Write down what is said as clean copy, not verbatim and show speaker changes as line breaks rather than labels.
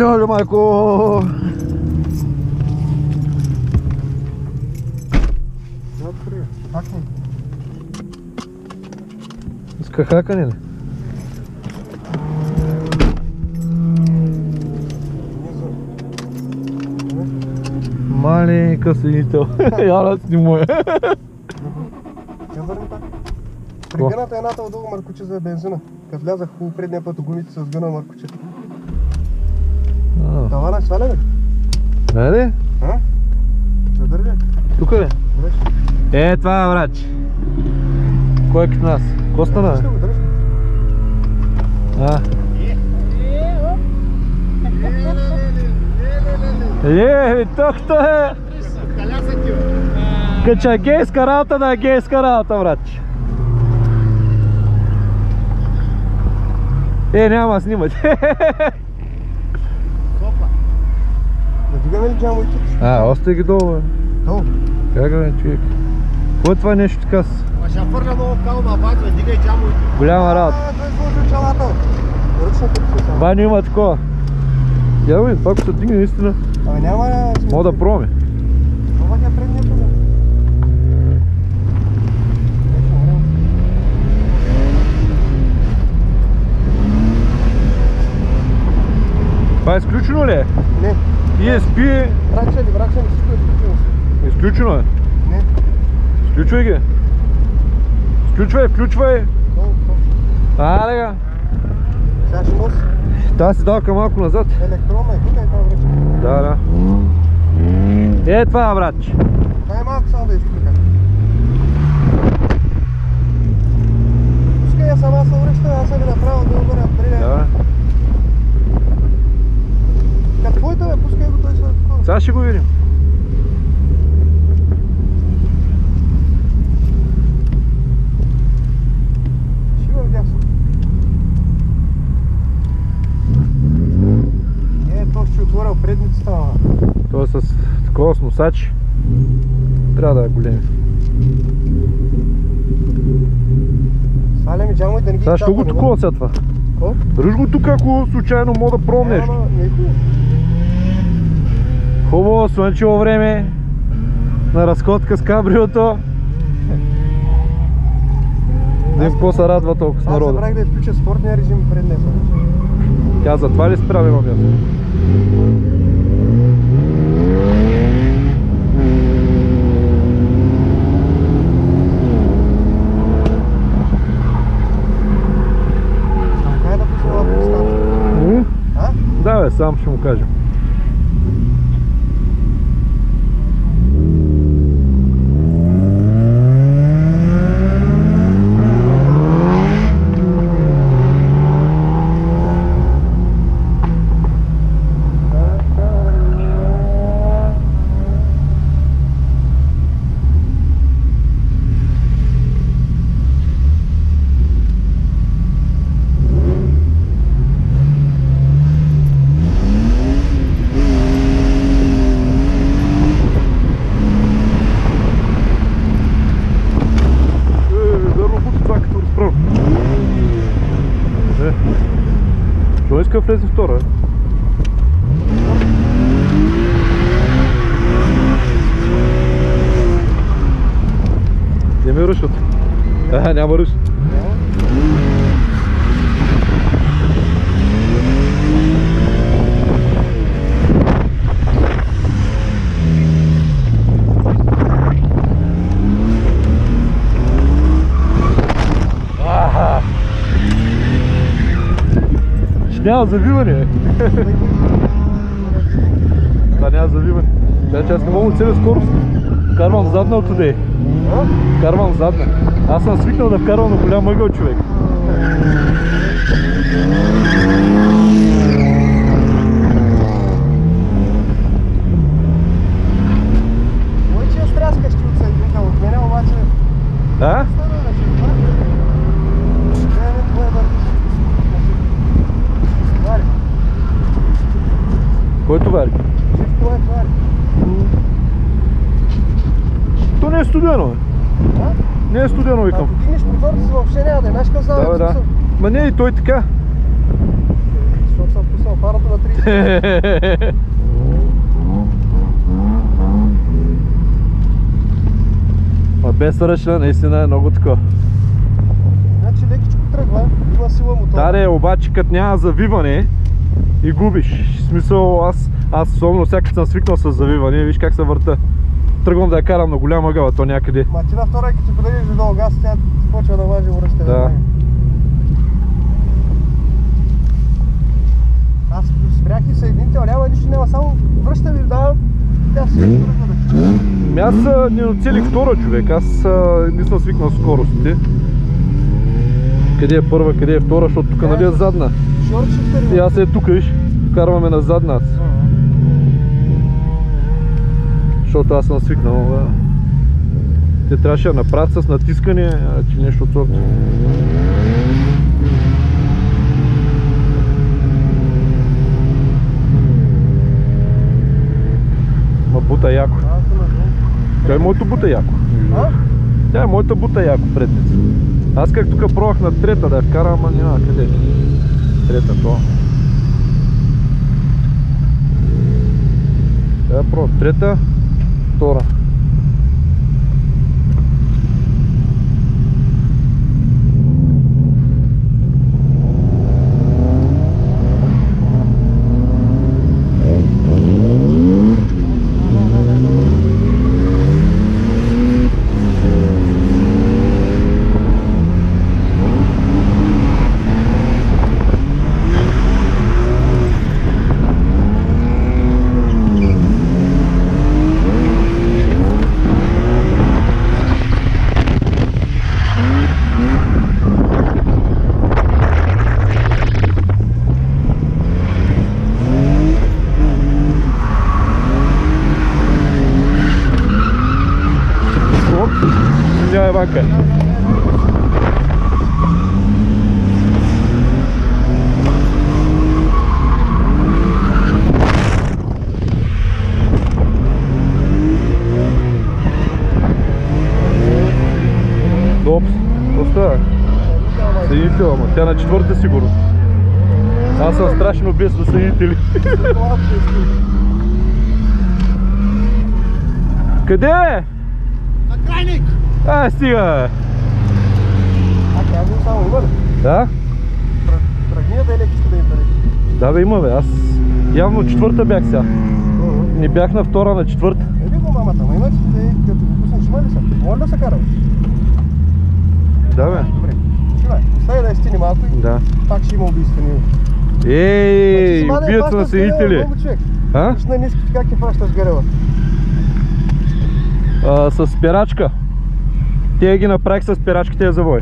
оле, майко! Иска хакане ли? Маленька съединител. Яра снимай.
Пригъната едната отдолу маркуче за бензина. Като влязах хубаво предния път гумите с гъна маркуче. Тавана сваля ли?
Айде?
Задържи.
Тук ли? Е, това е врач. Кой е като нас? Коста на? Тохто е! Кача гейска работа на гейска работа, врач. Няма снимать.
Надигаме ли джамойки?
Остави ги долу, бе.
Долу?
Как бе, човек? Кой е това нещо така с?
Ще фърля много кал на база, бе, дигай джамойки.
Голяма работа.
Той сложи чалата. Ръчната се само.
Баню има такова. Я бе, това ако се дигне наистина.
Няма...
Мога да пробваме.
Това е предния път.
Това е изключено ли е?
Не.
ESP...
Врача ли, всичко е изключено.
Изключено е?
Не.
Изключвай ги. Включвай. Га.
Сега ще носи.
Тази си далка малко назад.
Електронна е, тук е това врача.
Да. Това е врач.
Дай малко само да изключа. Пускай я сама се връща, аз съм ви направил да объря преди.
Да.
Като твоята бе, пускай го той след такова.
Сега ще го видим.
Шива вдясно. То ще отворил предницата.
Той е с такова с носач. Трябва да е големи.
Сваля ми джамой да не ги
Сега ще го такова сега това. Дръж го тук, ако случайно мога да пробвам нещо. Хубаво, слънчево време. На разходка с кабриото. Не какво се радва толкова с народа.
Аз забравих да изключа спортния режим предния път.
Тя затова ли справи имам ясно?
Кай да пусна лапа стата?
Да бе, сам ще му кажем. Той иска влезе втора. Не ме рушат. Няма руш. Няма завиване. Да, няма завиване. Значи аз не мога да целя скорост. Карвам задна от туди. Карвам задна. Аз съм свикнал да вкарвам на голям ъгъл, човек.
Ой, че я стряскаш ти отсъдвика от мене, обаче...
Да? Кой е товари?
Това е товари.
То не е студено, бе. Не е студено, викам.
Ако дигнеш прозорца си въобще няма да е, знаеш какво става?
Да. Ма не и той така.
Защото съм пусал фарата на 30.
Ма без ръчна наистина е много такова.
Значи лекичко тръгва, има сила мотор.
Даре, обаче като няма завиване и губиш. В смисъл, аз особено всяка съм свикнал с завиване, виж как се върта. Тръгвам да я карам на голяма гъла, то някъде.
Ма ти на втора, като ти подадеш долу газ, тя почва да важи уръща.
Да.
Аз спрях и съединител, няма нищо, няма, само връщам и давам, тя се тръгва да.
Аз не оцелих втора, човек, аз не съм свикнал с скоростите. Къде е първа, къде е втора, защото тук нали е задна. И аз е тук, виж, карваме на задна аз. Защото аз съм свикнал. Те трябваше да направят с натискане, че нещо от сорта. Ма бута яко. Тя е моето бута яко. Тя е моята бута яко предница. Аз как тук пробвах на трета да я вкарам, ама няма къде. Трета това. Тя пробвам трета, втора. Няма вака. Опс, остава. Съединител, ама тя на четвърта сигурно. Аз съм страшно без на съединители. Къде е?
На крайник!
Стига!
Тя го само има ли?
Да?
Тръгния да е лекичко да им пари.
Да бе, има бе, аз явно четвърта бях сега. Не бях на втора, на четвърта.
Еби го мамата, ма иначе като го пуснеш, има ли са? Може да се кара?
Да бе.
Добре, чувай, остави да я стини малко и пак ще има убийствени.
Ей, убият на съединители. А?
Виж на ниските как ти фащаш гарела.
С спирачка. Те ги направих с спирачките я завой.